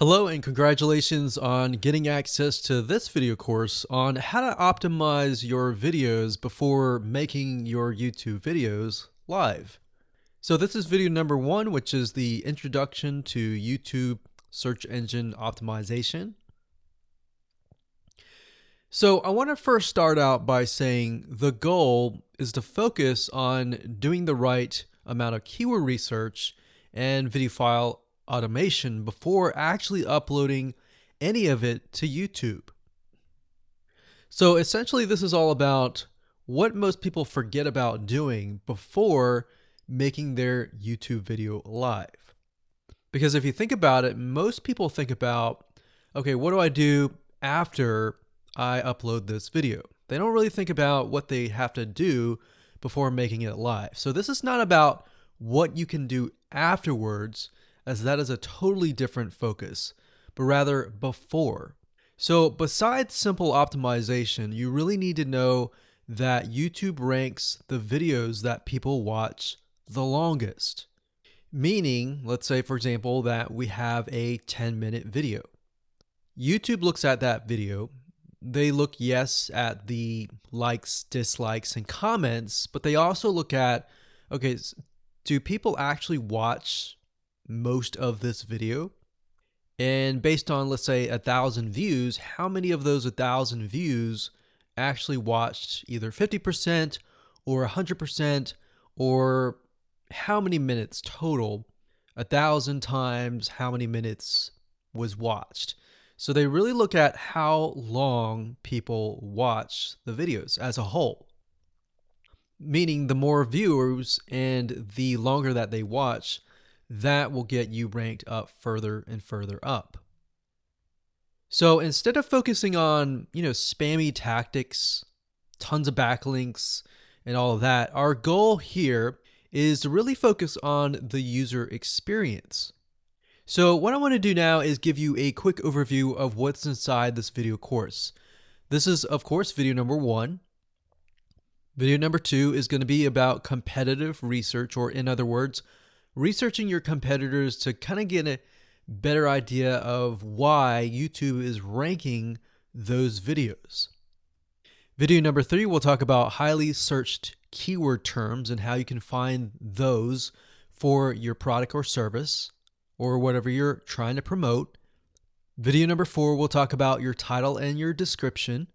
Hello and congratulations on getting access to this video course on how to optimize your videos before making your YouTube videos live. So this is video number 1, which is the introduction to YouTube search engine optimization. So I want to first start out by saying the goal is to focus on doing the right amount of keyword research and video file automation before actually uploading any of it to YouTube. So essentially this is all about what most people forget about doing before making their YouTube video live. Because if you think about it, most people think about, okay, what do I do after I upload this video? They don't really think about what they have to do before making it live. So this is not about what you can do afterwards, as that is a totally different focus, but rather before. So besides simple optimization, you really need to know that YouTube ranks the videos that people watch the longest. Meaning, let's say for example, that we have a 10-minute video. YouTube looks at that video. They look, yes, at the likes, dislikes, and comments, but they also look at, okay, do people actually watch most of this video? And based on, let's say, 1,000 views, how many of those 1,000 views actually watched either 50% or 100%, or how many minutes total? 1,000 times how many minutes was watched. So they really look at how long people watch the videos as a whole. Meaning the more viewers and the longer that they watch, that will get you ranked up further and further up. So instead of focusing on, spammy tactics, tons of backlinks, and all of that, our goal here is to really focus on the user experience. So what I want to do now is give you a quick overview of what's inside this video course. This is, of course, video number 1. Video number 2 is going to be about competitive research, or in other words, researching your competitors to kind of get a better idea of why YouTube is ranking those videos. Video number 3, we'll talk about highly searched keyword terms and how you can find those for your product or service or whatever you're trying to promote. Video number 4, we'll talk about your title and your description.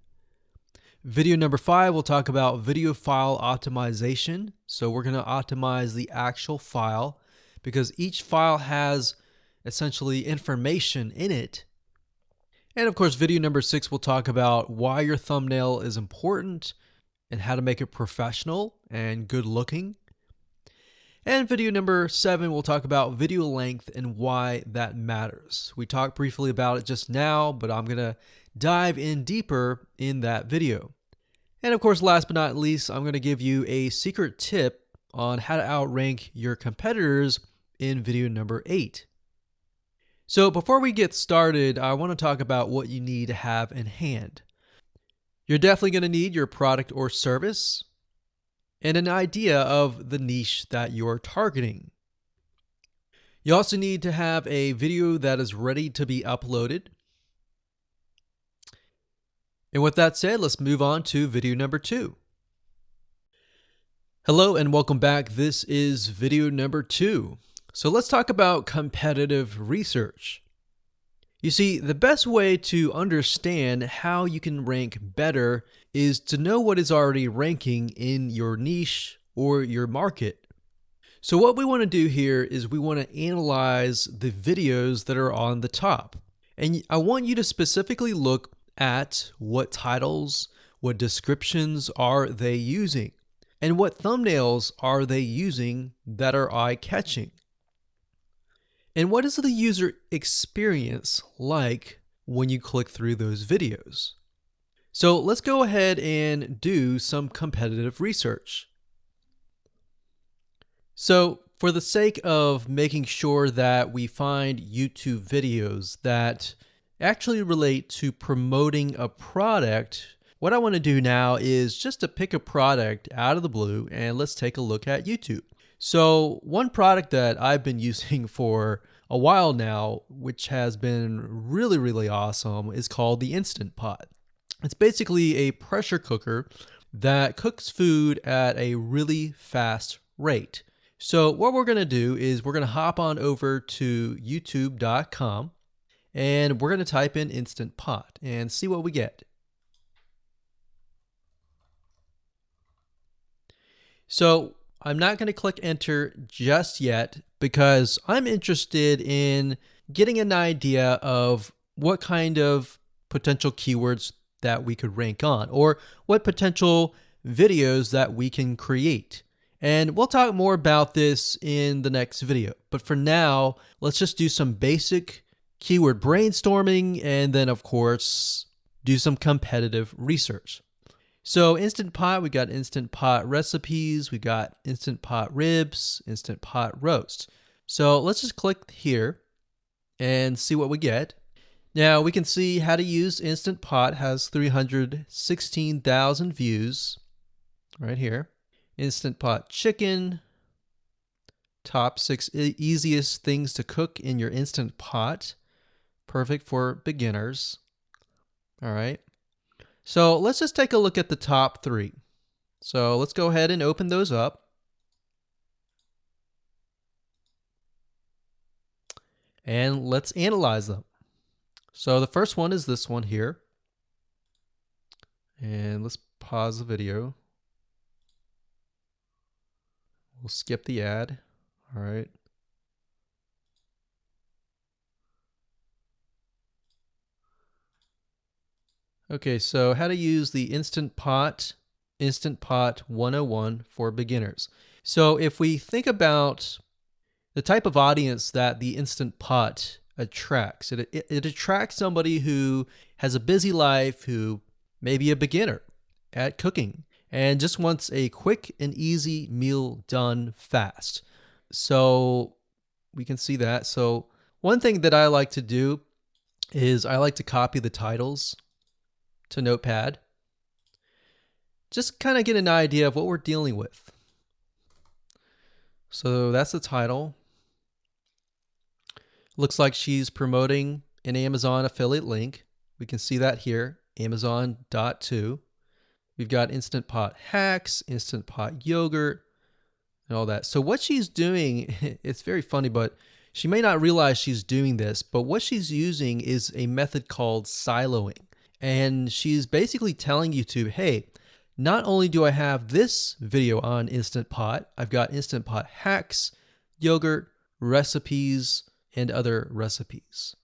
Video number 5, we'll talk about video file optimization. So we're going to optimize the actual file because each file has essentially information in it. And of course, video number 6, we'll talk about why your thumbnail is important and how to make it professional and good looking. And video number 7, we'll talk about video length and why that matters. We talked briefly about it just now, but I'm going to dive in deeper in that video. And of course, last but not least, I'm going to give you a secret tip on how to outrank your competitors in video number 8. So before we get started, I want to talk about what you need to have in hand. You're definitely going to need your product or service and an idea of the niche that you're targeting. You also need to have a video that is ready to be uploaded. And with that said, let's move on to video number 2. Hello and welcome back. This is video number 2. So let's talk about competitive research. You see, the best way to understand how you can rank better is to know what is already ranking in your niche or your market. So what we want to do here is we want to analyze the videos that are on the top. And I want you to specifically look at what titles, what descriptions are they using, and what thumbnails are they using that are eye-catching. And what is the user experience like when you click through those videos? So let's go ahead and do some competitive research. So for the sake of making sure that we find YouTube videos that actually relate to promoting a product, what I want to do now is just to pick a product out of the blue and let's take a look at YouTube. So one product that I've been using for a while now, which has been really, really awesome, is called the Instant Pot. It's basically a pressure cooker that cooks food at a really fast rate. So what we're going to do is we're going to hop on over to youtube.com and we're going to type in Instant Pot and see what we get. So I'm not going to click enter just yet because I'm interested in getting an idea of what kind of potential keywords that we could rank on, or what potential videos that we can create. And we'll talk more about this in the next video. But for now, let's just do some basic keyword brainstorming and then, of course, do some competitive research. So Instant Pot, we got Instant Pot recipes, we got Instant Pot ribs, Instant Pot roast. So let's just click here and see what we get. Now we can see how to use Instant Pot has 316,000 views right here. Instant Pot chicken, top 6 easiest things to cook in your Instant Pot. Perfect for beginners. All right. So let's just take a look at the top 3. So let's go ahead and open those up. And let's analyze them. So the first one is this one here. And let's pause the video. We'll skip the ad. All right. Okay, so how to use the Instant Pot 101 for beginners. So if we think about the type of audience that the Instant Pot attracts, it attracts somebody who has a busy life, who may be a beginner at cooking and just wants a quick and easy meal done fast. So we can see that. So one thing that I like to do is I like to copy the titles to Notepad. Just kind of get an idea of what we're dealing with. So that's the title. Looks like she's promoting an Amazon affiliate link. We can see that here, Amazon.to. We've got Instant Pot hacks, Instant Pot yogurt, and all that. So what she's doing, it's very funny, but she may not realize she's doing this, but what she's using is a method called siloing. And she's basically telling YouTube, hey, not only do I have this video on Instant Pot, I've got Instant Pot hacks, yogurt, recipes, and other recipes.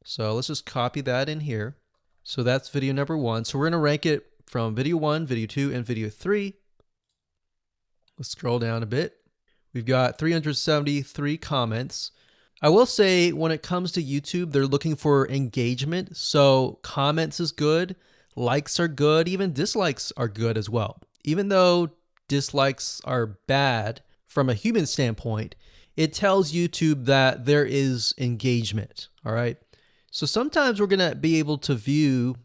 So let's just copy that in here. So that's video number 1. So we're going to rank it from video 1, video 2, and video 3. Let's scroll down a bit. We've got 373 comments. I will say when it comes to YouTube, they're looking for engagement. So comments is good, likes are good, even dislikes are good as well. Even though dislikes are bad from a human standpoint, it tells YouTube that there is engagement. All right. So sometimes we're going to be able to view,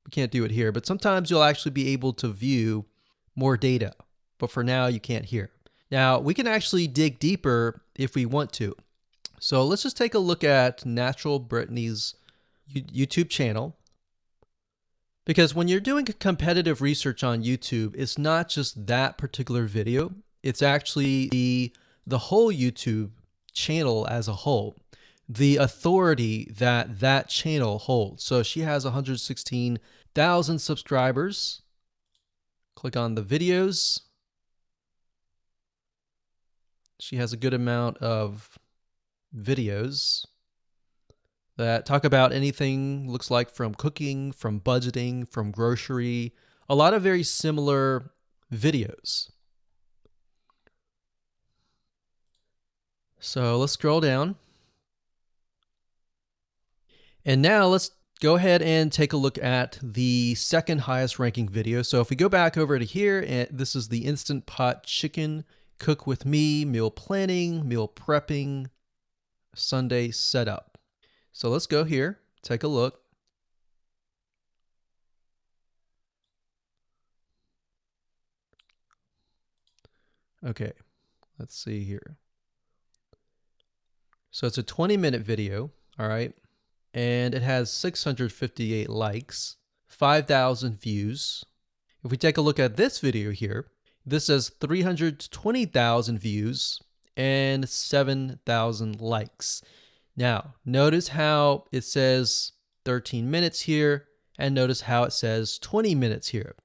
we can't do it here, but sometimes you'll actually be able to view more data. But for now, you can't hear. Now, we can actually dig deeper if we want to. So let's just take a look at Natural Brittany's YouTube channel. Because when you're doing competitive research on YouTube, it's not just that particular video. It's actually the whole YouTube channel as a whole. The authority that that channel holds. So she has 116,000 subscribers. Click on the videos. She has a good amount of videos that talk about anything, looks like from cooking, from budgeting, from grocery, a lot of very similar videos. So let's scroll down. And now let's go ahead and take a look at the second highest ranking video. So if we go back over to here, and this is the Instant Pot chicken, cook with me, meal planning, meal prepping, Sunday setup. So let's go here, take a look. Okay, let's see here. So it's a 20-minute video, all right? And it has 658 likes, 5,000 views. If we take a look at this video here, this has 320,000 views and 7,000 likes. Now, notice how it says 13 minutes here, and notice how it says 20 minutes here.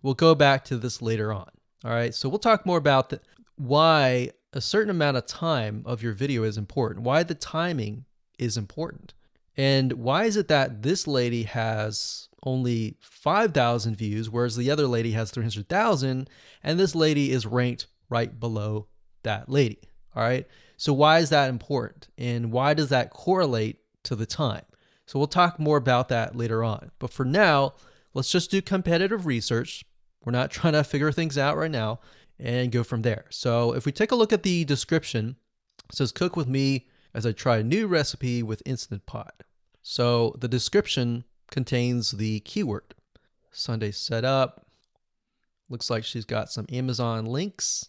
We'll go back to this later on. All right, so we'll talk more about why a certain amount of time of your video is important, why the timing is important. And why is it that this lady has only 5,000 views, whereas the other lady has 300,000, and this lady is ranked right below that lady? All right, so why is that important? And why does that correlate to the time? So we'll talk more about that later on. But for now, let's just do competitive research. We're not trying to figure things out right now, and go from there. So if we take a look at the description, it says cook with me as I try a new recipe with Instant Pot. So the description contains the keyword. Sunday setup. Looks like she's got some Amazon links.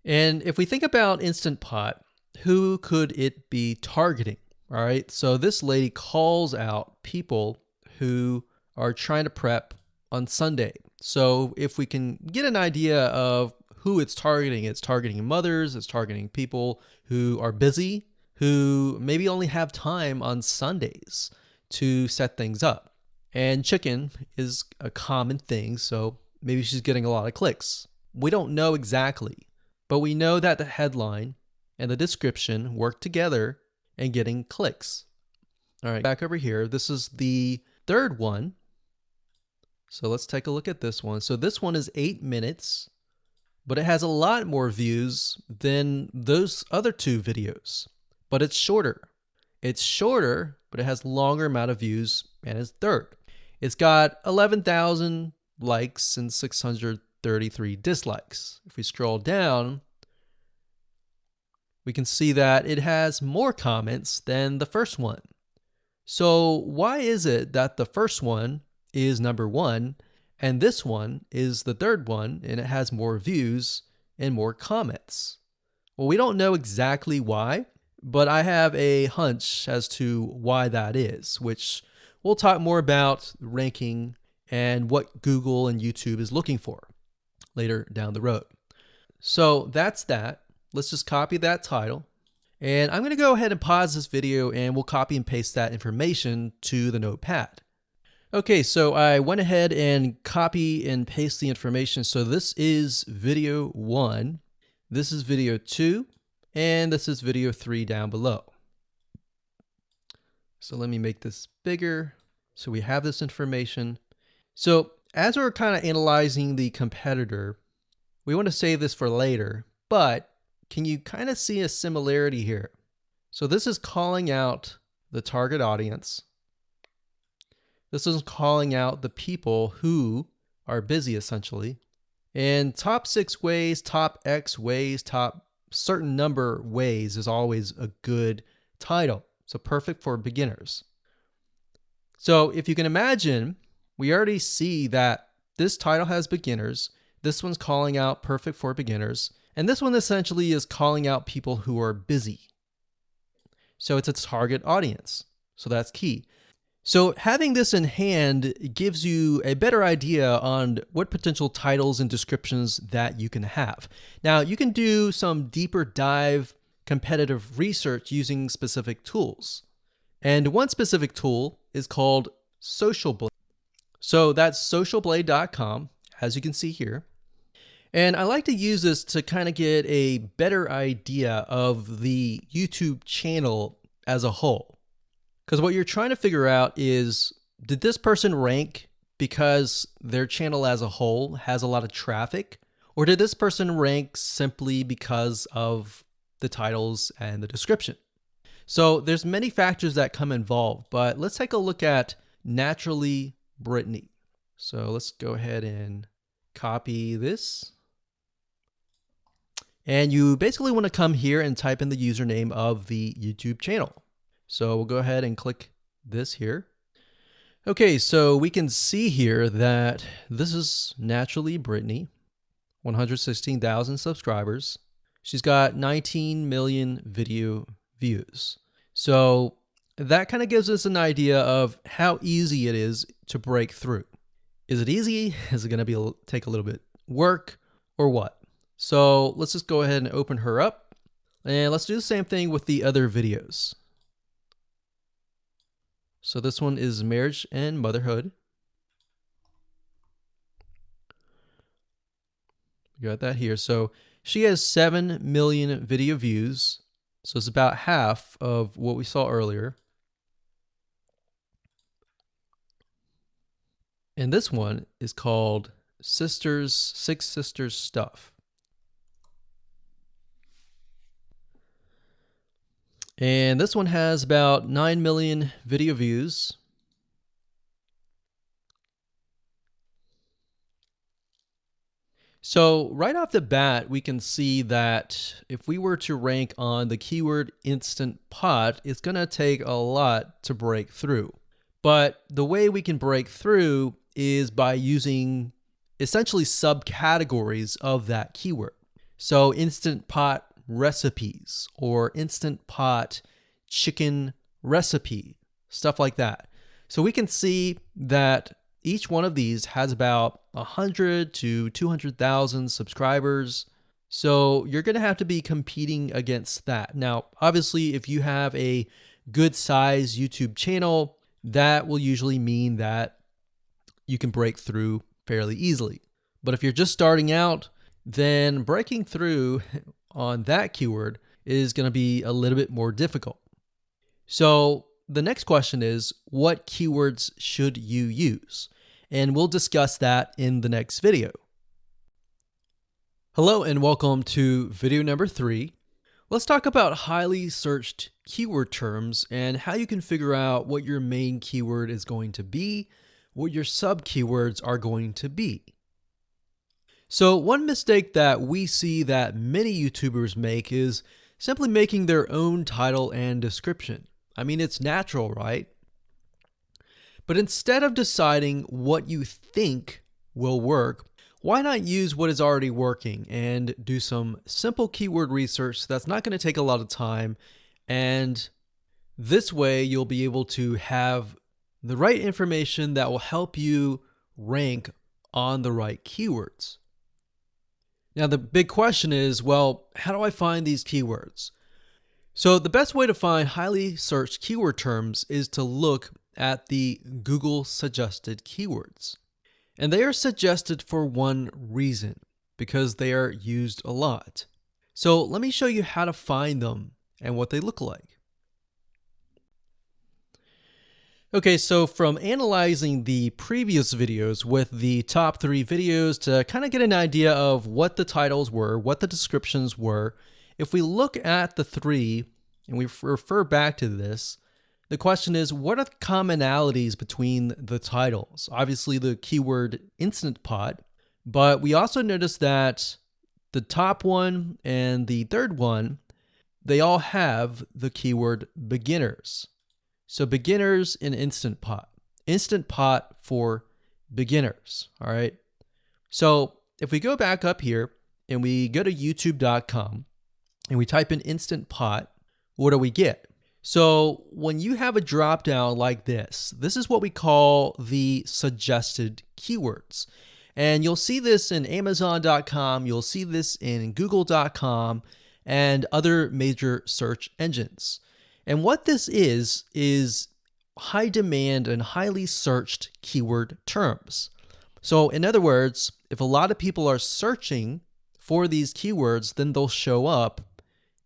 And if we think about Instant Pot, who could it be targeting? All right, so this lady calls out people who are trying to prep on Sunday. So if we can get an idea of who it's targeting mothers, it's targeting people who are busy, who maybe only have time on Sundays to set things up. And chicken is a common thing, so maybe she's getting a lot of clicks. We don't know exactly, but we know that the headline and the description work together and getting clicks. All right, back over here, this is the third one. So let's take a look at this one. So this one is 8 minutes, but it has a lot more views than those other two videos, but it's shorter. It's shorter, but it has longer amount of views, and it's third. It's got 11,000 likes and 633 dislikes. If we scroll down, we can see that it has more comments than the first one. So why is it that the first one is number one and this one is the third one and it has more views and more comments? Well, we don't know exactly why, but I have a hunch as to why that is, which we'll talk more about ranking and what Google and YouTube is looking for later down the road. So that's that. Let's just copy that title. And I'm going to go ahead and pause this video and we'll copy and paste that information to the notepad. Okay, so I went ahead and copy and paste the information. So this is video 1, this is video 2, and this is video 3 down below. So let me make this bigger so we have this information. So as we're kind of analyzing the competitor, we want to save this for later, but can you kind of see a similarity here? So this is calling out the target audience. This is calling out the people who are busy, essentially. And top 6 ways, top X ways, top certain number ways is always a good title. So perfect for beginners. So if you can imagine, we already see that this title has beginners. This one's calling out perfect for beginners. And this one essentially is calling out people who are busy. So it's a target audience. So that's key. So having this in hand gives you a better idea on what potential titles and descriptions that you can have. Now, you can do some deeper dive competitive research using specific tools. And one specific tool is called Social Blade. So that's socialblade.com, as you can see here. And I like to use this to kind of get a better idea of the YouTube channel as a whole. Because what you're trying to figure out is, did this person rank because their channel as a whole has a lot of traffic? Or did this person rank simply because of the titles and the description? So there's many factors that come involved, but let's take a look at Naturally Brittany. So let's go ahead and copy this. And you basically want to come here and type in the username of the YouTube channel. So we'll go ahead and click this here. Okay, so we can see here that this is Naturally Brittany, 116,000 subscribers. She's got 19 million video views. So that kind of gives us an idea of how easy it is to break through. Is it easy? Is it going to take a little bit work or what? So let's just go ahead and open her up, and let's do the same thing with the other videos. So this one is marriage and motherhood. We got that here. So she has 7 million video views. So it's about half of what we saw earlier. And this one is called Six Sisters Stuff. And this one has about 9 million video views. So right off the bat, we can see that if we were to rank on the keyword Instant Pot, it's going to take a lot to break through. But the way we can break through is by using essentially subcategories of that keyword. So Instant Pot recipes or Instant Pot chicken recipe, stuff like that. So we can see that each one of these has about 100 to 200,000 subscribers. So you're going to have to be competing against that. Now, obviously, if you have a good size YouTube channel, that will usually mean that you can break through fairly easily. But if you're just starting out, then breaking through on that keyword is going to be a little bit more difficult. So the next question is, what keywords should you use? And we'll discuss that in the next video. Hello and welcome to video number 3. Let's talk about highly searched keyword terms and how you can figure out what your main keyword is going to be, what your sub keywords are going to be. So one mistake that we see that many YouTubers make is simply making their own title and description. I mean, it's natural, right? But instead of deciding what you think will work, why not use what is already working and do some simple keyword research that's not going to take a lot of time, and this way you'll be able to have the right information that will help you rank on the right keywords. Now the big question is, well, how do I find these keywords? So the best way to find highly searched keyword terms is to look at the Google suggested keywords. And they are suggested for one reason, because they are used a lot. So let me show you how to find them and what they look like. Okay, so from analyzing the previous videos with the top 3 videos to kind of get an idea of what the titles were, what the descriptions were, if we look at the 3 and we refer back to this, the question is, what are the commonalities between the titles? Obviously, the keyword Instant Pot, but we also notice that the top one and the third one, they all have the keyword beginners. So beginners in Instant Pot. Instant Pot for beginners, all right? So if we go back up here and we go to youtube.com and we type in Instant Pot, what do we get? So when you have a drop down like this is what we call the suggested keywords. And you'll see this in Amazon.com, you'll see this in Google.com and other major search engines. And what this is high demand and highly searched keyword terms. So in other words, if a lot of people are searching for these keywords, then they'll show up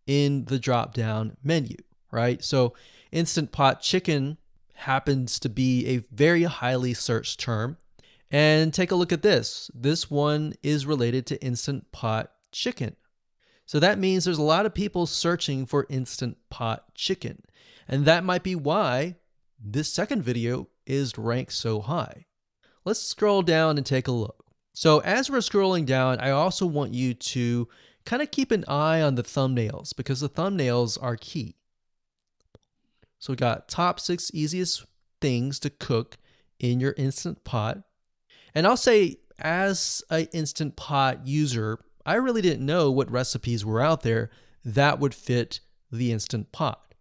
in the drop down menu. Right? So Instant Pot chicken happens to be a very highly searched term. And take a look at this. This one is related to Instant Pot chicken. So that means there's a lot of people searching for Instant Pot chicken. And that might be why this second video is ranked so high. Let's scroll down and take a look. So as we're scrolling down, I also want you to kind of keep an eye on the thumbnails because the thumbnails are key. So we got top 6 easiest things to cook in your Instant Pot. And I'll say, as an Instant Pot user, I really didn't know what recipes were out there that would fit the Instant Pot.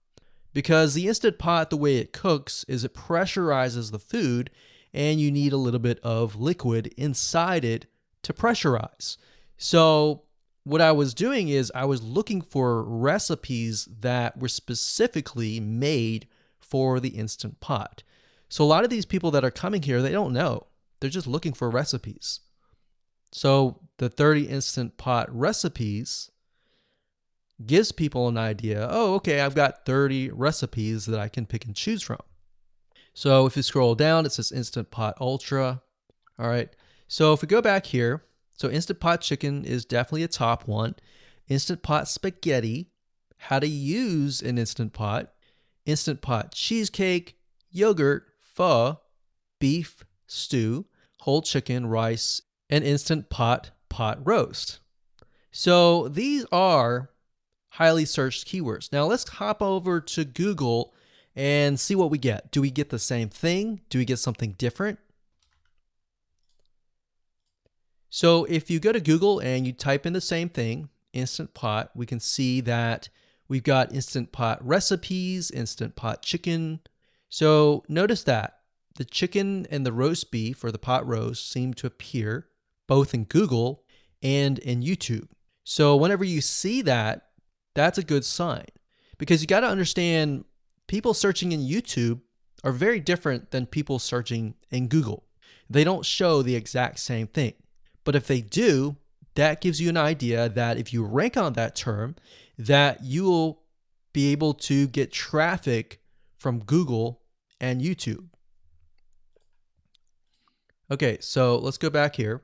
Because the Instant Pot, the way it cooks is it pressurizes the food, and you need a little bit of liquid inside it to pressurize. So what I was doing is I was looking for recipes that were specifically made for the Instant Pot. So a lot of these people that are coming here, they don't know. They're just looking for recipes. So the 30 Instant Pot recipes gives people an idea. Oh, okay, I've got 30 recipes that I can pick and choose from. So if you scroll down, it says Instant Pot Ultra. All right. So if we go back here, so Instant Pot Chicken is definitely a top one. Instant Pot Spaghetti, how to use an Instant Pot. Instant Pot Cheesecake, Yogurt, Pho, Beef Stew, Whole Chicken, Rice, and Instant Pot Roast. So these are highly searched keywords. Now let's hop over to Google and see what we get. Do we get the same thing? Do we get something different? So if you go to Google and you type in the same thing, Instant Pot, we can see that we've got Instant Pot recipes, Instant Pot chicken. So notice that the chicken and the roast beef or the pot roast seem to appear both in Google and in YouTube. So whenever you see that, that's a good sign, because you got to understand people searching in YouTube are very different than people searching in Google. They don't show the exact same thing. But if they do, that gives you an idea that if you rank on that term, that you will be able to get traffic from Google and YouTube. Okay, so let's go back here.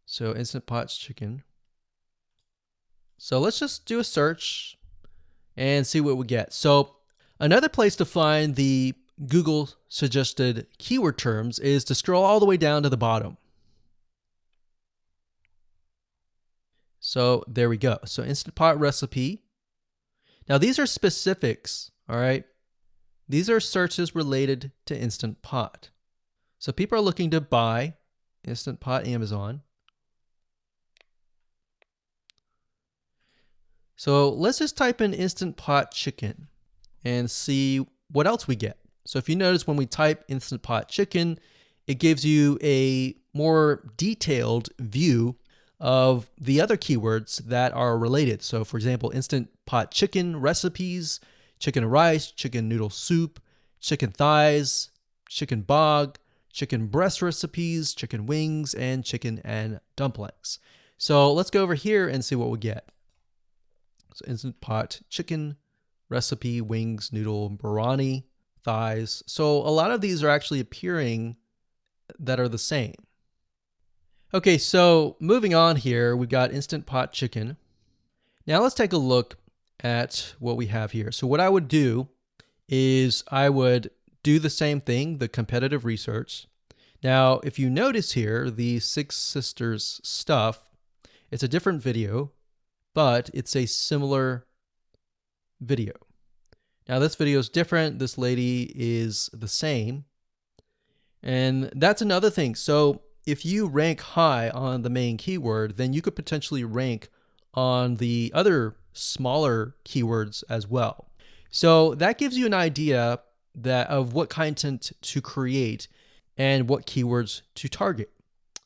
So Instant Pot's chicken. So let's just do a search and see what we get. So another place to find the Google suggested keyword terms is to scroll all the way down to the bottom. So there we go. So Instant Pot recipe. Now these are specifics, all right? These are searches related to Instant Pot. So people are looking to buy Instant Pot Amazon. So let's just type in Instant Pot chicken and see what else we get. So if you notice, when we type Instant Pot chicken, it gives you a more detailed view of the other keywords that are related. So for example, Instant Pot chicken recipes, chicken rice, chicken noodle soup, chicken thighs, chicken bog, chicken breast recipes, chicken wings, and chicken and dumplings. So let's go over here and see what we get. So Instant Pot chicken recipe, wings, noodle, biryani, thighs. So a lot of these are actually appearing that are the same. Okay, so moving on here, we've got Instant Pot chicken. Now let's take a look at what we have here. So what I would do is I would do the same thing, the competitive research. Now, if you notice here, the Six Sisters stuff, it's a different video, but it's a similar video. Now this video is different. This lady is the same. And that's another thing. So if you rank high on the main keyword, then you could potentially rank on the other smaller keywords as well. So that gives you an idea that of what content to create and what keywords to target.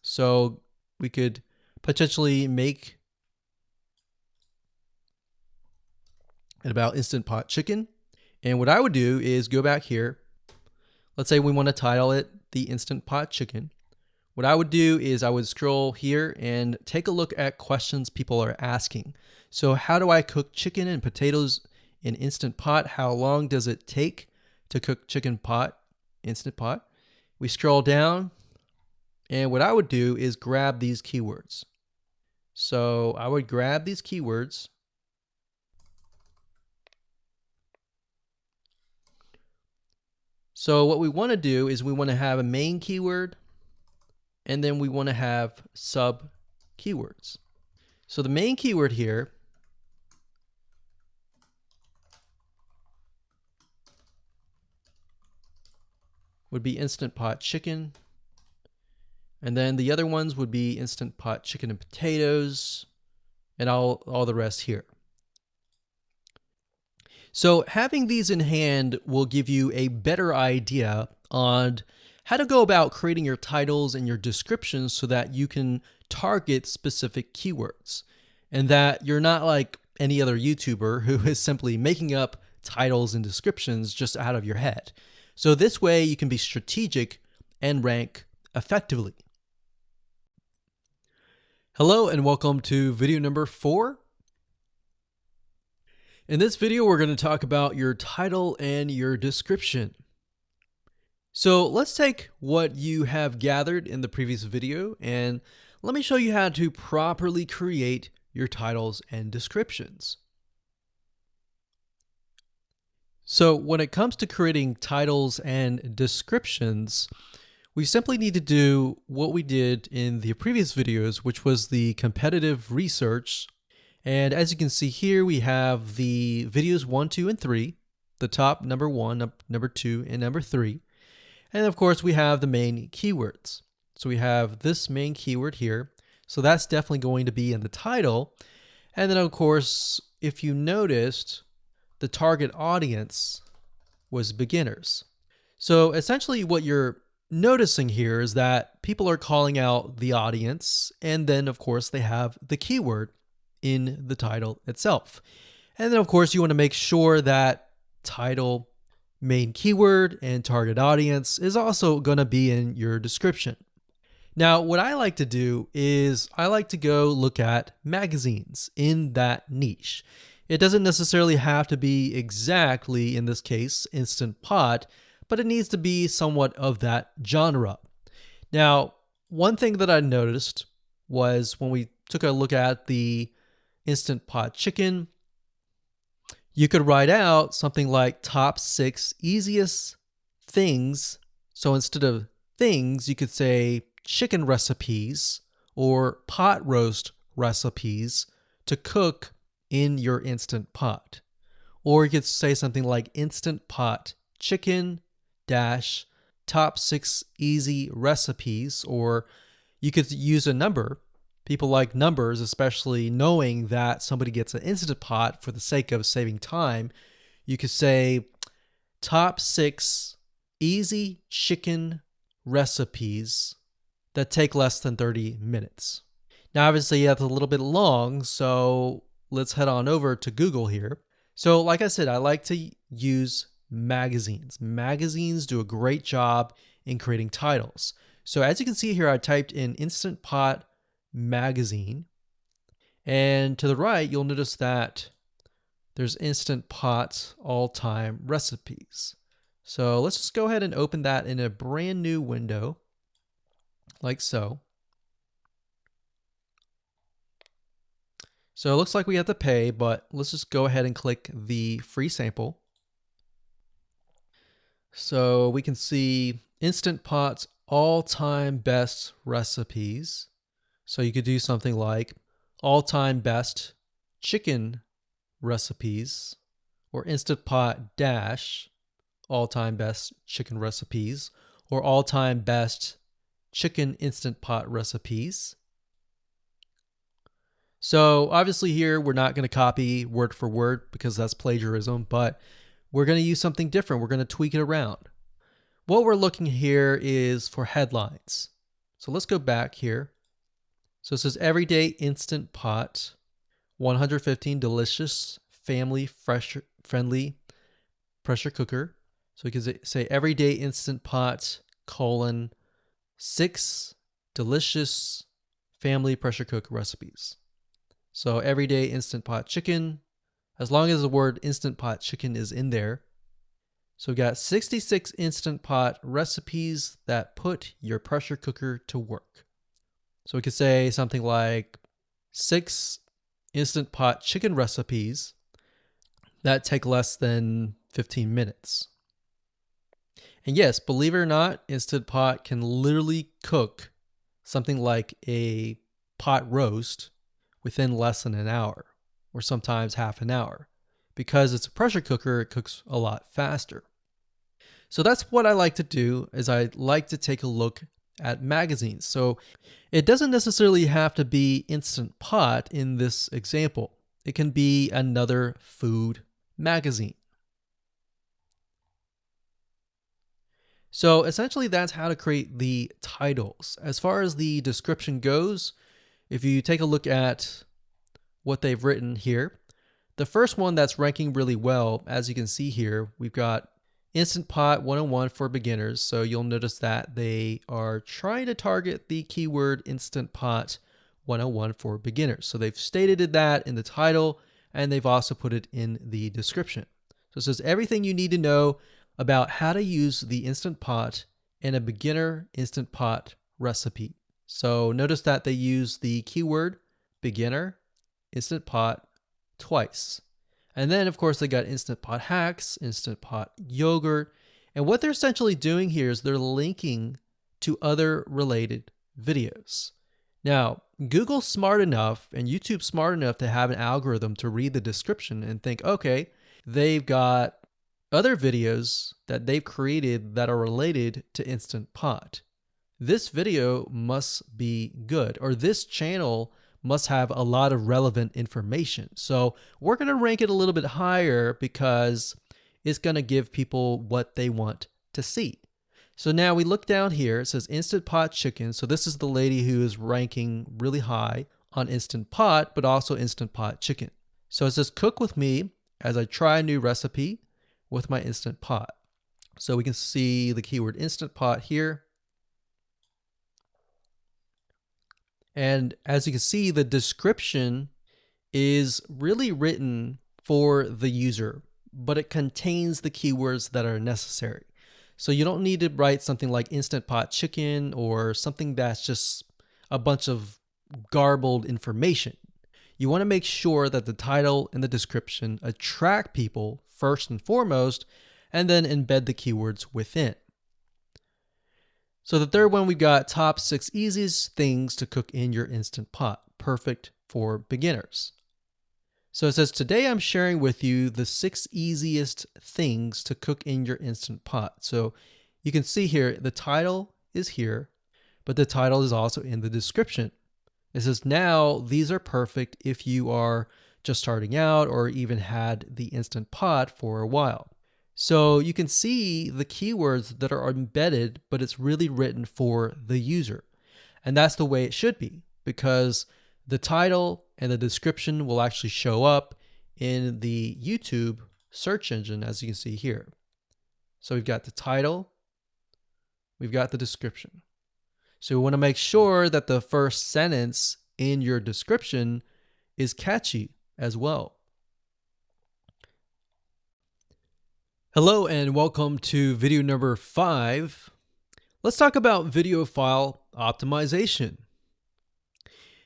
So we could potentially make it about Instant Pot chicken. And what I would do is go back here. Let's say we want to title it the Instant Pot chicken. What I would do is I would scroll here and take a look at questions people are asking. So how do I cook chicken and potatoes in Instant Pot? How long does it take to cook chicken pot, Instant Pot? We scroll down, and what I would do is grab these keywords. So I would grab these keywords. So what we want to do is we want to have a main keyword, and then we want to have sub keywords. So the main keyword here would be Instant Pot chicken. And then the other ones would be Instant Pot chicken and potatoes, and all the rest here. So having these in hand will give you a better idea on how to go about creating your titles and your descriptions so that you can target specific keywords, and that you're not like any other YouTuber who is simply making up titles and descriptions just out of your head. So this way you can be strategic and rank effectively. Hello and welcome to video number 4. In this video, we're going to talk about your title and your description. So let's take what you have gathered in the previous video and let me show you how to properly create your titles and descriptions. So when it comes to creating titles and descriptions, we simply need to do what we did in the previous videos, which was the competitive research. And as you can see here, we have the videos 1, 2, and 3, the top number 1, number 2, and number 3. And of course, we have the main keywords. So we have this main keyword here. So that's definitely going to be in the title. And then of course, if you noticed, the target audience was beginners. So essentially what you're noticing here is that people are calling out the audience, and then of course they have the keyword in the title itself. And then of course you want to make sure that title, main keyword, and target audience is also going to be in your description. Now, what I like to do is I like to go look at magazines in that niche. It doesn't necessarily have to be exactly, in this case, Instant Pot, but it needs to be somewhat of that genre. Now, one thing that I noticed was when we took a look at the Instant Pot chicken, you could write out something like top 6 easiest things. So instead of things, you could say chicken recipes or pot roast recipes to cook in your Instant Pot. Or you could say something like Instant Pot chicken dash top 6 easy recipes, or you could use a number. People like numbers, especially knowing that somebody gets an Instant Pot for the sake of saving time. You could say top 6 easy chicken recipes that take less than 30 minutes. Now, obviously, that's a little bit long, so let's head on over to Google here. So like I said, I like to use magazines. Magazines do a great job in creating titles. So as you can see here, I typed in Instant Pot magazine, and to the right you'll notice that there's Instant Pot all-time recipes. So let's just go ahead and open that in a brand new window like so. So it looks like we have to pay, but let's just go ahead and click the free sample. So we can see Instant Pot's all-time best recipes. So you could do something like all-time best chicken recipes, or Instant Pot dash all-time best chicken recipes, or all-time best chicken Instant Pot recipes. So obviously here we're not going to copy word for word because that's plagiarism, but we're going to use something different. We're going to tweak it around. What we're looking here is for headlines. So let's go back here. So it says everyday Instant Pot, 115 delicious, family friendly pressure cooker. So we can say everyday Instant Pot, 6 delicious family pressure cook recipes. So everyday Instant Pot chicken, as long as the word Instant Pot chicken is in there. So we got 66 Instant Pot recipes that put your pressure cooker to work. So we could say something like 6 Instant Pot chicken recipes that take less than 15 minutes. And yes, believe it or not, Instant Pot can literally cook something like a pot roast within less than an hour, or sometimes half an hour. Because it's a pressure cooker, it cooks a lot faster. So that's what I like to do, is I like to take a look at magazines. So it doesn't necessarily have to be Instant Pot in this example. It can be another food magazine. So essentially that's how to create the titles. As far as the description goes, if you take a look at what they've written here, the first one that's ranking really well, as you can see here, we've got Instant Pot 101 for beginners. So you'll notice that they are trying to target the keyword Instant Pot 101 for beginners. So they've stated that in the title, and they've also put it in the description. So it says everything you need to know about how to use the Instant Pot in a beginner Instant Pot recipe. So notice that they use the keyword beginner Instant Pot twice. And then, of course, they got Instant Pot hacks, Instant Pot yogurt. And what they're essentially doing here is they're linking to other related videos. Now, Google's smart enough and YouTube's smart enough to have an algorithm to read the description and think, okay, they've got other videos that they've created that are related to Instant Pot. This video must be good, or this channel must have a lot of relevant information. So we're going to rank it a little bit higher because it's going to give people what they want to see. So now we look down here, it says Instant Pot chicken. So this is the lady who is ranking really high on Instant Pot, but also Instant Pot chicken. So it says cook with me as I try a new recipe with my Instant Pot. So we can see the keyword Instant Pot here. And as you can see, the description is really written for the user, but it contains the keywords that are necessary. So you don't need to write something like Instant Pot chicken or something that's just a bunch of garbled information. You want to make sure that the title and the description attract people first and foremost, and then embed the keywords within. So the third one, we've got top 6 easiest things to cook in your Instant Pot, perfect for beginners. So it says, today I'm sharing with you the 6 easiest things to cook in your Instant Pot. So you can see here, the title is here, but the title is also in the description. It says, now these are perfect if you are just starting out or even had the Instant Pot for a while. So you can see the keywords that are embedded, but it's really written for the user. And that's the way it should be, because the title and the description will actually show up in the YouTube search engine, as you can see here. So we've got the title, we've got the description. So we want to make sure that the first sentence in your description is catchy as well. Hello and welcome to video number 5. Let's talk about video file optimization.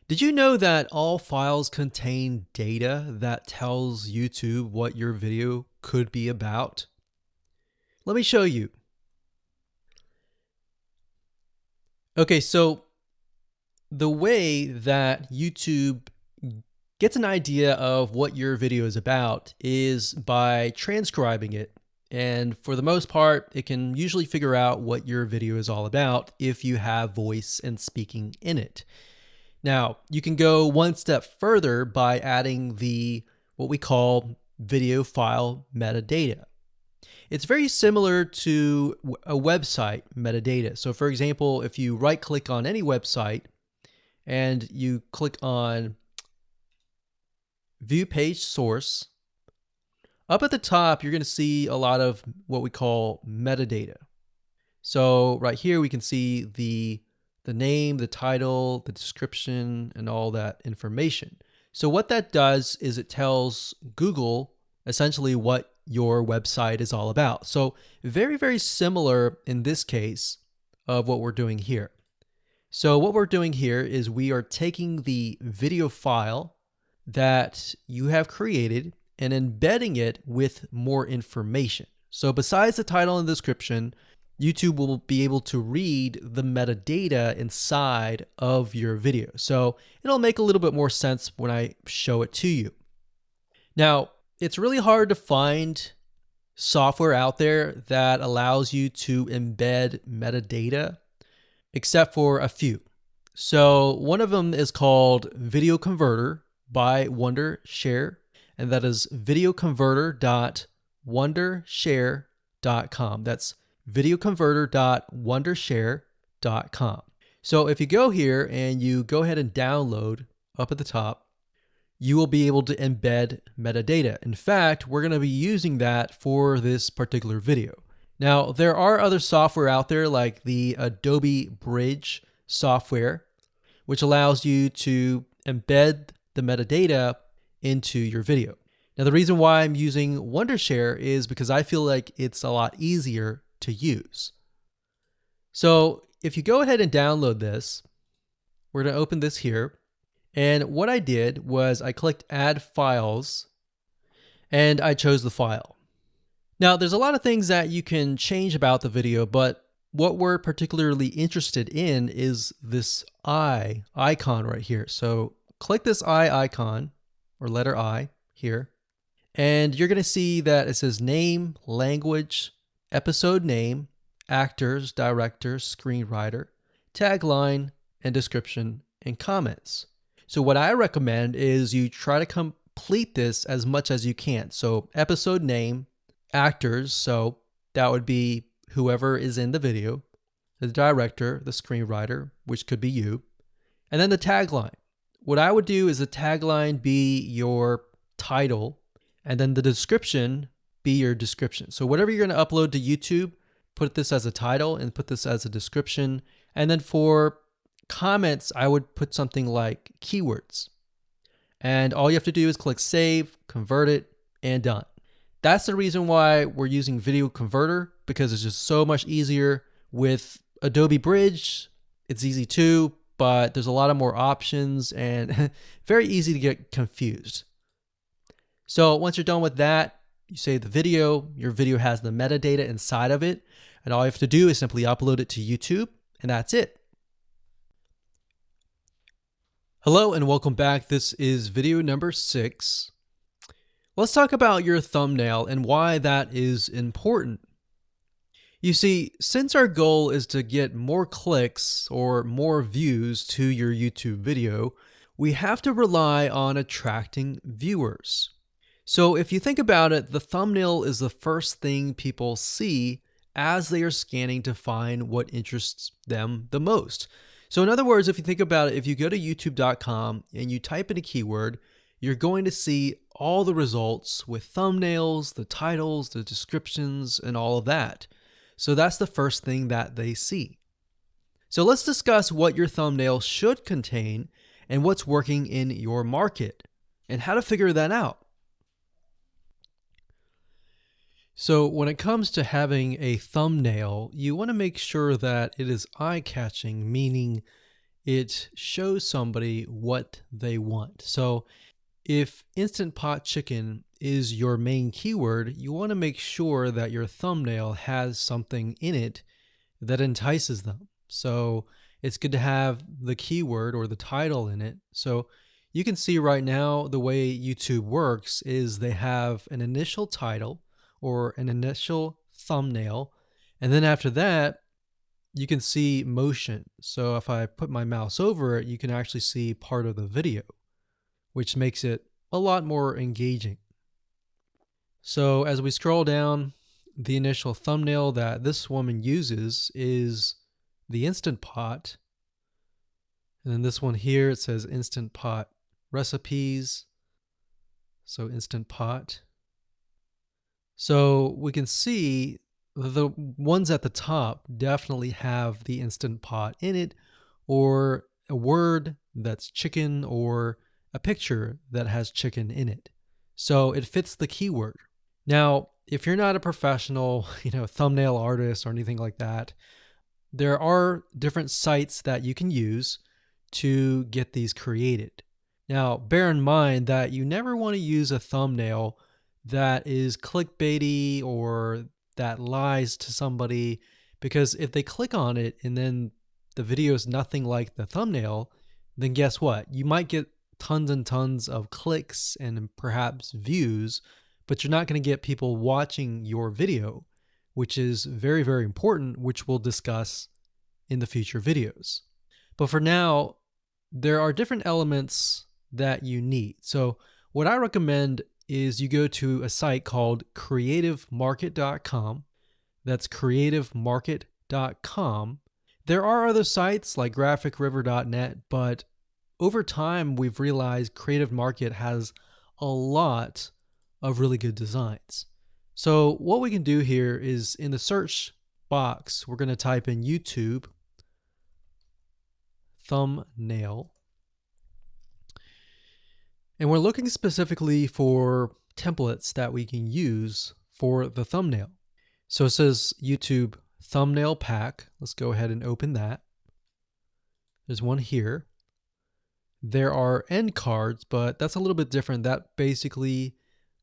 Did you know that all files contain data that tells YouTube what your video could be about? Let me show you. Okay, so the way that YouTube gets an idea of what your video is about is by transcribing it. And for the most part, it can usually figure out what your video is all about if you have voice and speaking in it. Now, you can go one step further by adding what we call video file metadata. It's very similar to a website metadata. So for example, if you right click on any website and you click on View Page Source, up at the top, you're going to see a lot of what we call metadata. So right here, we can see the name, the title, the description, and all that information. So what that does is it tells Google essentially what your website is all about. So very, very similar in this case of what we're doing here. So what we're doing here is we are taking the video file that you have created and embedding it with more information. So besides the title and description, YouTube will be able to read the metadata inside of your video. So it'll make a little bit more sense when I show it to you. Now, it's really hard to find software out there that allows you to embed metadata except for a few. So one of them is called Video Converter by Wondershare, and that is videoconverter.wondershare.com. That's videoconverter.wondershare.com. So if you go here and you go ahead and download up at the top, you will be able to embed metadata. In fact, we're going to be using that for this particular video. Now, there are other software out there like the Adobe Bridge software, which allows you to embed the metadata into your video. Now, the reason why I'm using Wondershare is because I feel like it's a lot easier to use. So if you go ahead and download this, we're going to open this here. And what I did was I clicked Add Files, and I chose the file. Now, there's a lot of things that you can change about the video, but what we're particularly interested in is this I icon right here. So click this I icon, or letter I here, and you're going to see that it says name, language, episode name, actors, directors, screenwriter, tagline, and description, and comments. So what I recommend is you try to complete this as much as you can. So episode name, actors, so that would be whoever is in the video, the director, the screenwriter, which could be you, and then the tagline. What I would do is the tagline be your title, and then the description be your description. So whatever you're going to upload to YouTube, put this as a title and put this as a description. And then for comments, I would put something like keywords. And all you have to do is click save, convert it, and done. That's the reason why we're using Video Converter, because it's just so much easier. With Adobe Bridge, it's easy too, but there's a lot of more options and very easy to get confused. So once you're done with that, you save the video, your video has the metadata inside of it, and all you have to do is simply upload it to YouTube, and that's it. Hello and welcome back. This is video number 6. Let's talk about your thumbnail and why that is important. You see, since our goal is to get more clicks or more views to your YouTube video, we have to rely on attracting viewers. So if you think about it, the thumbnail is the first thing people see as they are scanning to find what interests them the most. So in other words, if you think about it, if you go to youtube.com and you type in a keyword, you're going to see all the results with thumbnails, the titles, the descriptions, and all of that. So that's the first thing that they see. So let's discuss what your thumbnail should contain and what's working in your market and how to figure that out. So when it comes to having a thumbnail, you want to make sure that it is eye-catching, meaning it shows somebody what they want. So if Instant Pot Chicken is your main keyword, you want to make sure that your thumbnail has something in it that entices them. So it's good to have the keyword or the title in it. So you can see right now the way YouTube works is they have an initial title or an initial thumbnail, and then after that you can see motion. So if I put my mouse over it, you can actually see part of the video, which makes it a lot more engaging. So as we scroll down, the initial thumbnail that this woman uses is the Instant Pot, and then this one here, it says Instant Pot recipes, so Instant Pot. So we can see the ones at the top definitely have the Instant Pot in it, or a word that's chicken, or a picture that has chicken in it. So it fits the keyword. Now, if you're not a professional, thumbnail artist or anything like that, there are different sites that you can use to get these created. Now, bear in mind that you never want to use a thumbnail that is clickbaity or that lies to somebody, because if they click on it and then the video is nothing like the thumbnail, then guess what? You might get tons and tons of clicks and perhaps views, but you're not going to get people watching your video, which is very, very important, which we'll discuss in the future videos. But for now, there are different elements that you need. So what I recommend is you go to a site called creativemarket.com. That's creativemarket.com. There are other sites like graphicriver.net, but over time we've realized Creative Market has a lot of really good designs. So what we can do here is in the search box, we're going to type in YouTube thumbnail. And we're looking specifically for templates that we can use for the thumbnail. So it says YouTube thumbnail pack. Let's go ahead and open that. There's one here. There are end cards, but that's a little bit different. That basically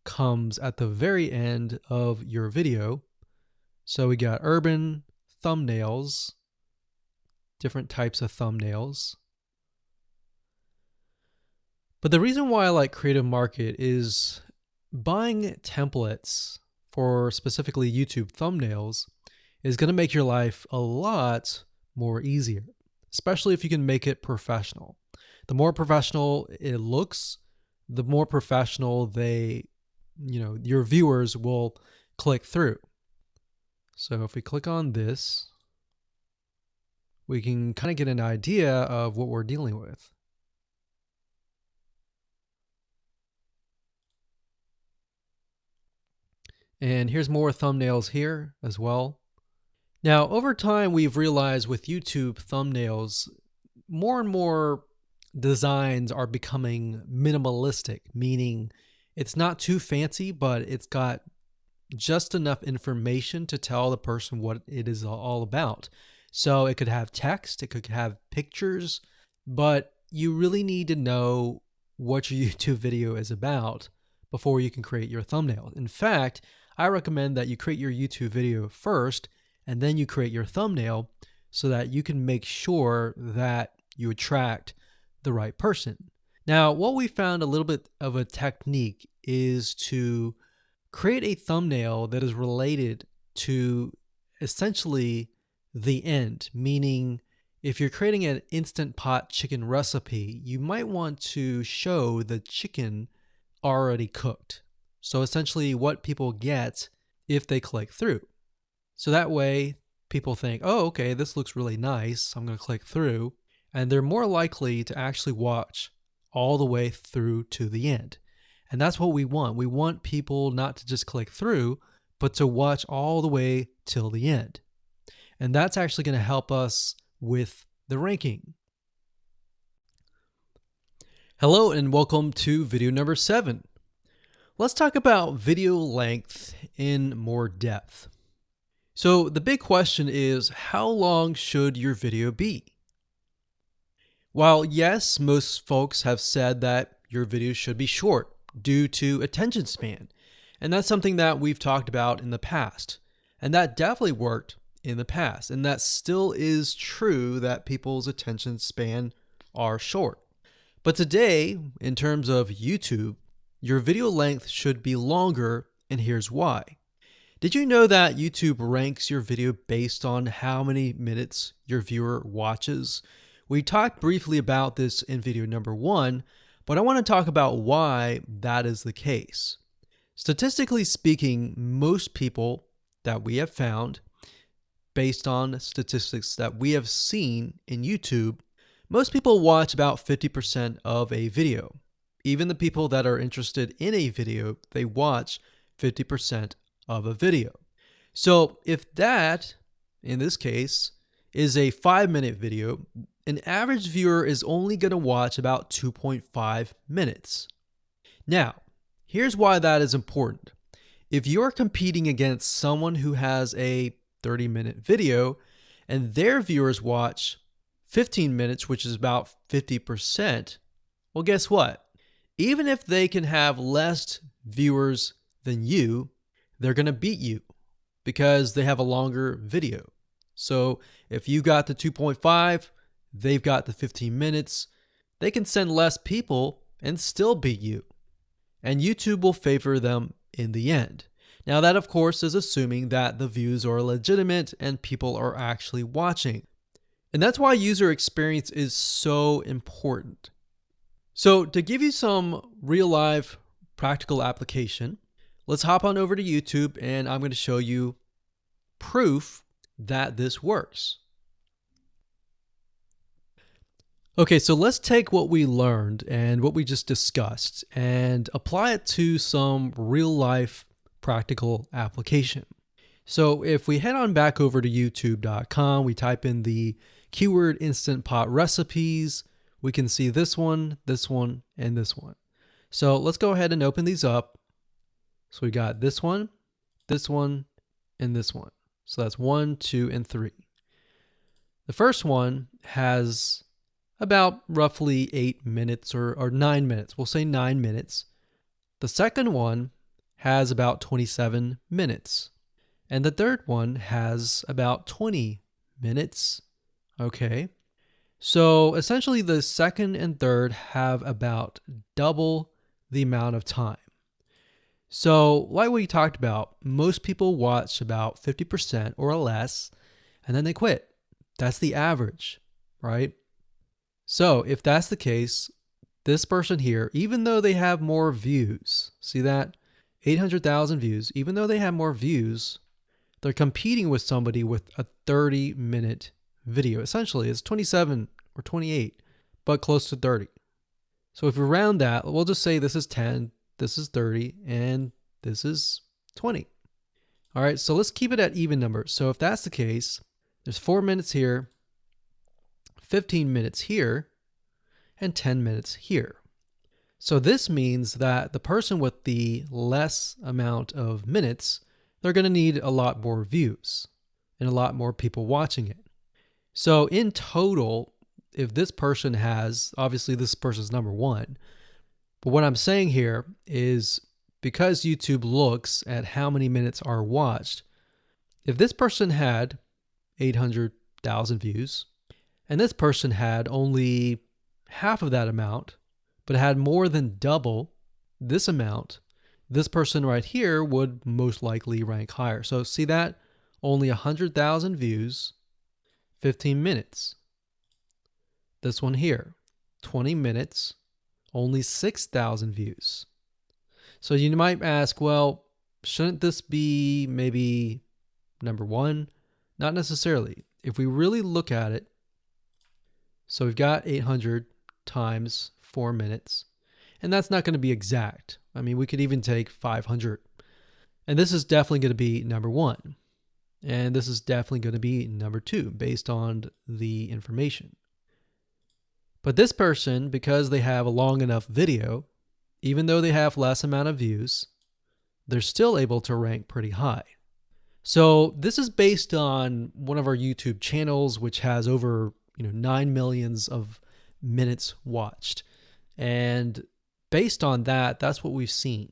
comes at the very end of your video. So we got urban thumbnails, different types of thumbnails. But the reason why I like Creative Market is buying templates for specifically YouTube thumbnails is going to make your life a lot more easier, especially if you can make it professional. The more professional it looks, the more professional your viewers will click through. So if we click on this, we can kind of get an idea of what we're dealing with. And here's more thumbnails here as well. Now, over time, we've realized with YouTube thumbnails, more and more designs are becoming minimalistic, meaning it's not too fancy, but it's got just enough information to tell the person what it is all about. So it could have text, it could have pictures, but you really need to know what your YouTube video is about before you can create your thumbnail. In fact, I recommend that you create your YouTube video first and then you create your thumbnail so that you can make sure that you attract the right person. Now, what we found a little bit of a technique is to create a thumbnail that is related to essentially the end, meaning if you're creating an Instant Pot chicken recipe, you might want to show the chicken already cooked. So essentially what people get if they click through. So that way people think, oh, okay, this looks really nice. I'm going to click through. And they're more likely to actually watch all the way through to the end. And that's what we want. We want people not to just click through, but to watch all the way till the end. And that's actually going to help us with the ranking. Hello and welcome to video number 7. Let's talk about video length in more depth. So the big question is, how long should your video be? While yes, most folks have said that your video should be short due to attention span, and that's something that we've talked about in the past, and that definitely worked in the past, and that still is true that people's attention span are short. But today, in terms of YouTube, your video length should be longer, and here's why. Did you know that YouTube ranks your video based on how many minutes your viewer watches? We talked briefly about this in video number 1, but I want to talk about why that is the case. Statistically speaking, most people that we have found, based on statistics that we have seen in YouTube, most people watch about 50% of a video. Even the people that are interested in a video, they watch 50% of a video. So if that, in this case, is a 5-minute video, an average viewer is only going to watch about 2.5 minutes. Now, here's why that is important. If you're competing against someone who has a 30-minute video and their viewers watch 15 minutes, which is about 50%, well, guess what? Even if they can have less viewers than you, they're going to beat you because they have a longer video. So if you got the 2.5, they've got the 15 minutes, they can send less people and still beat you. And YouTube will favor them in the end. Now that, of course, is assuming that the views are legitimate and people are actually watching. And that's why user experience is so important. So to give you some real life practical application, let's hop on over to YouTube and I'm going to show you proof that this works. Okay, so let's take what we learned and what we just discussed and apply it to some real life practical application. So if we head on back over to youtube.com, we type in the keyword Instant Pot recipes, we can see this one, and this one. So let's go ahead and open these up. So we got this one, and this one. So that's 1, 2, and 3. The first one has about roughly 8 minutes or 9 minutes. We'll say 9 minutes. The second one has about 27 minutes. And the third one has about 20 minutes. Okay. So essentially the second and third have about double the amount of time. So like we talked about, most people watch about 50% or less, and then they quit. That's the average, right? So if that's the case, this person here, even though they have more views, see that? 800,000 views, even though they have more views, they're competing with somebody with a 30-minute video. Essentially, it's 27 or 28, but close to 30. So if we round that, we'll just say this is 10, this is 30, and this is 20. All right, so let's keep it at even numbers. So if that's the case, there's 4 minutes here, 15 minutes here, and 10 minutes here. So this means that the person with the less amount of minutes, they're going to need a lot more views and a lot more people watching it. So in total, if this person has, obviously this person's number one, but what I'm saying here is because YouTube looks at how many minutes are watched, if this person had 800,000 views and this person had only half of that amount, but had more than double this amount, this person right here would most likely rank higher. So see that? Only 100,000 views, 15 minutes. This one here, 20 minutes, only 6,000 views. So you might ask, well, shouldn't this be maybe number one? Not necessarily. If we really look at it, so we've got 800 times 4 minutes, and that's not going to be exact. I mean, we could even take 500. And this is definitely going to be number one. And this is definitely going to be number two based on the information. But this person, because they have a long enough video, even though they have less amount of views, they're still able to rank pretty high. So this is based on one of our YouTube channels, which has over 9 million of minutes watched. And based on that, that's what we've seen.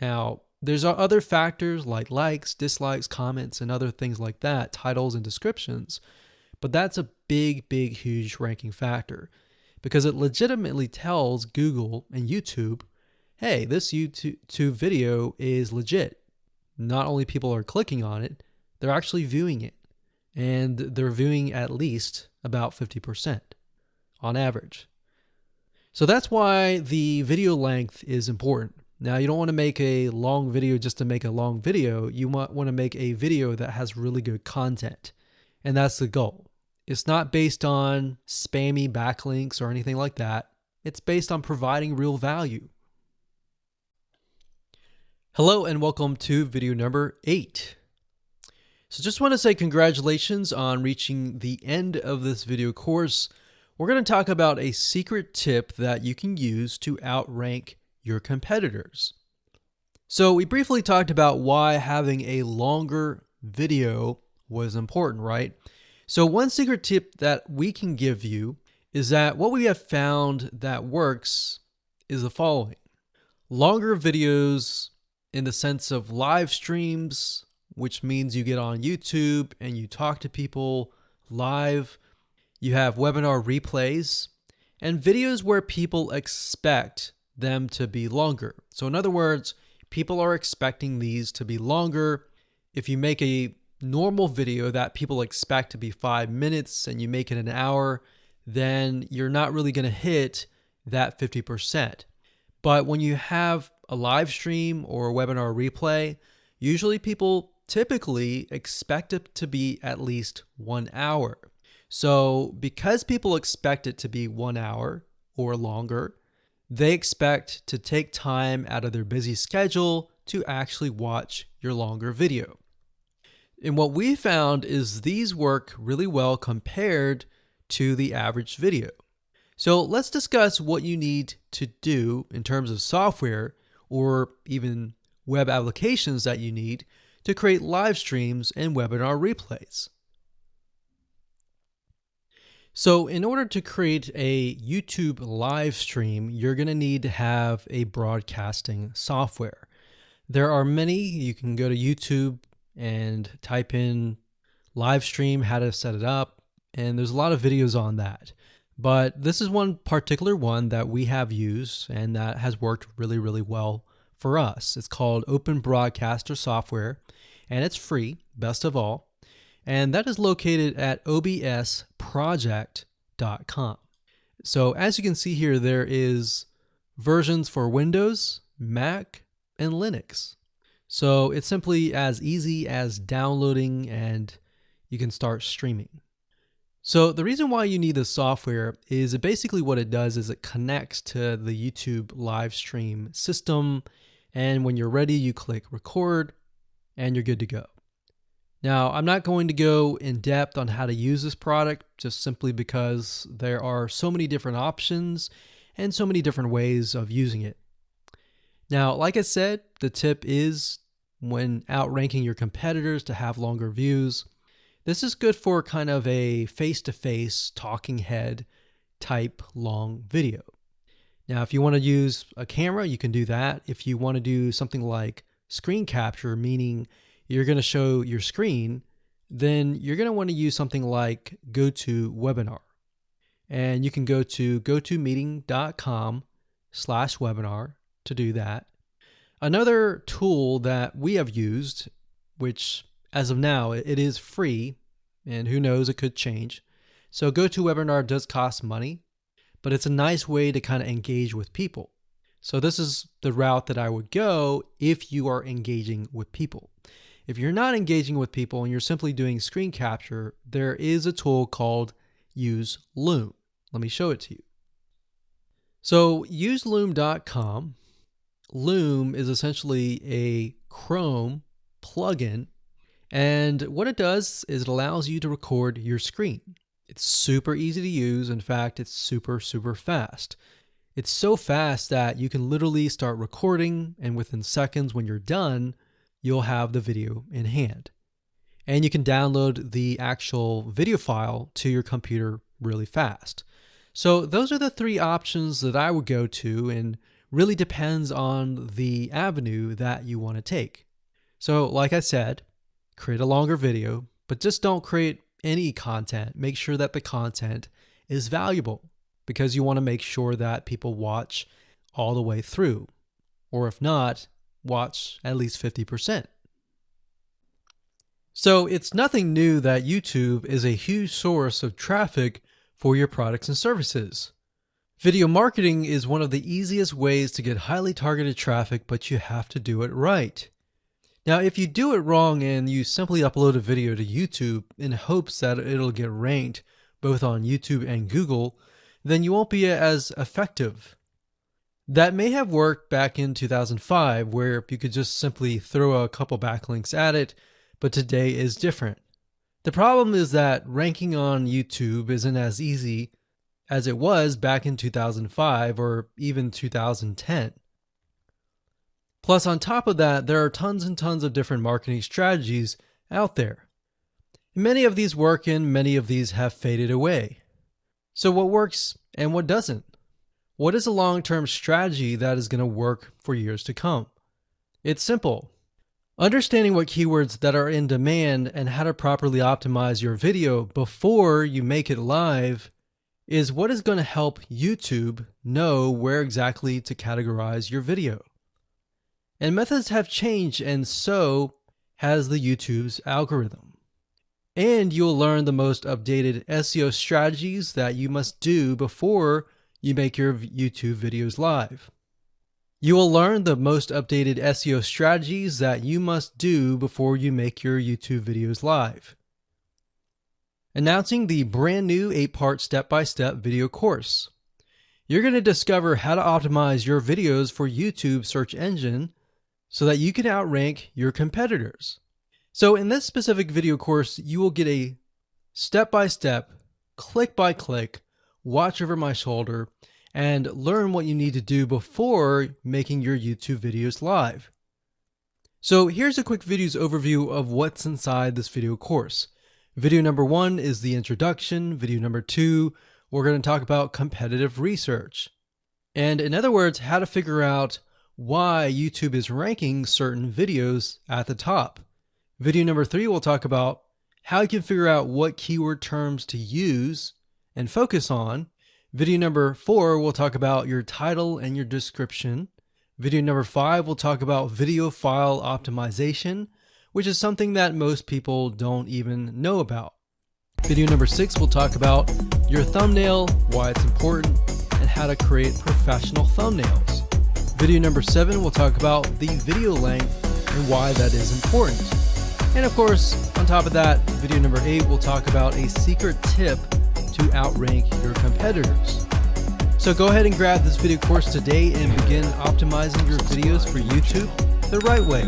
Now, there's other factors like likes, dislikes, comments, and other things like that, titles and descriptions, but that's a big, huge ranking factor because it legitimately tells Google and YouTube, hey, this YouTube video is legit. Not only people are clicking on it, they're actually viewing it. And they're viewing at least about 50% on average. So that's why the video length is important. Now, you don't want to make a long video just to make a long video. You want to make a video that has really good content. And that's the goal. It's not based on spammy backlinks or anything like that. It's based on providing real value. Hello and welcome to video number 8. So just want to say congratulations on reaching the end of this video course. We're going to talk about a secret tip that you can use to outrank your competitors. So we briefly talked about why having a longer video was important, right? So one secret tip that we can give you is that what we have found that works is the following. Longer videos in the sense of live streams, which means you get on YouTube and you talk to people live. You have webinar replays and videos where people expect them to be longer. So in other words, people are expecting these to be longer. If you make a normal video that people expect to be 5 minutes and you make it an hour, then you're not really going to hit that 50%. But when you have a live stream or a webinar replay, usually people typically expect it to be at least 1 hour. So because people expect it to be 1 hour or longer, they expect to take time out of their busy schedule to actually watch your longer video. And what we found is these work really well compared to the average video. So let's discuss what you need to do in terms of software or even web applications that you need to create live streams and webinar replays. So in order to create a YouTube live stream, you're going to need to have a broadcasting software. There are many. You can go to YouTube and type in live stream, how to set it up, and there's a lot of videos on that. But this is one particular one that we have used and that has worked really, really well for us. It's called Open Broadcaster Software, and it's free, best of all. And that is located at obsproject.com. So as you can see here, there is versions for Windows, Mac, and Linux. So it's simply as easy as downloading and you can start streaming. So the reason why you need this software is basically what it does is it connects to the YouTube live stream system. And when you're ready, you click record and you're good to go. Now, I'm not going to go in depth on how to use this product just simply because there are so many different options and so many different ways of using it. Now, like I said, the tip is when outranking your competitors to have longer views. This is good for kind of a face-to-face talking head type long video. Now, if you want to use a camera, you can do that. If you want to do something like screen capture, meaning you're going to show your screen, then you're going to want to use something like GoToWebinar. And you can go to gotomeeting.com/webinar to do that. Another tool that we have used, which as of now, it is free, and who knows, it could change. So GoToWebinar does cost money, but it's a nice way to kind of engage with people. So this is the route that I would go if you are engaging with people. If you're not engaging with people and you're simply doing screen capture, there is a tool called Use Loom. Let me show it to you. So useloom.com. Loom is essentially a Chrome plugin. And what it does is it allows you to record your screen. It's super easy to use. In fact, it's super, super fast. It's so fast that you can literally start recording, and within seconds when you're done, you'll have the video in hand. And you can download the actual video file to your computer really fast. So those are the three options that I would go to, and really depends on the avenue that you want to take. So like I said, create a longer video, but just don't create any content. Make sure that the content is valuable, because you want to make sure that people watch all the way through, or if not, watch at least 50%. So it's nothing new that YouTube is a huge source of traffic for your products and services. Video marketing is one of the easiest ways to get highly targeted traffic, but you have to do it right. Now, if you do it wrong and you simply upload a video to YouTube in hopes that it'll get ranked both on YouTube and Google, then you won't be as effective. That may have worked back in 2005, where you could just simply throw a couple backlinks at it, but today is different. The problem is that ranking on YouTube isn't as easy as it was back in 2005 or even 2010. Plus, on top of that, there are tons and tons of different marketing strategies out there. Many of these work and many of these have faded away. So what works and what doesn't? What is a long-term strategy that is going to work for years to come? It's simple. Understanding what keywords that are in demand and how to properly optimize your video before you make it live is what is going to help YouTube know where exactly to categorize your video. And methods have changed, and so has the YouTube's algorithm. And you'll learn the most updated SEO strategies that you must do before you make your YouTube videos live. You will learn the most updated SEO strategies that you must do before you make your YouTube videos live. Announcing the brand new 8-part step-by-step video course. You're going to discover how to optimize your videos for YouTube search engine so that you can outrank your competitors. So in this specific video course, you will get a step-by-step, click-by-click, watch over my shoulder, and learn what you need to do before making your YouTube videos live. So here's a quick video's overview of what's inside this video course. Video number 1 is the introduction. Video number 2, we're going to talk about competitive research. And in other words, how to figure out why YouTube is ranking certain videos at the top. Video number 3, we'll talk about how you can figure out what keyword terms to use and focus on. Video number 4, we'll talk about your title and your description. Video number 5, we'll talk about video file optimization, which is something that most people don't even know about. Video number 6, we'll talk about your thumbnail, why it's important, and how to create professional thumbnails. Video number 7, we'll talk about the video length and why that is important. And of course, on top of that, video number 8, we'll talk about a secret tip to outrank your competitors. So go ahead and grab this video course today and begin optimizing your videos for YouTube the right way.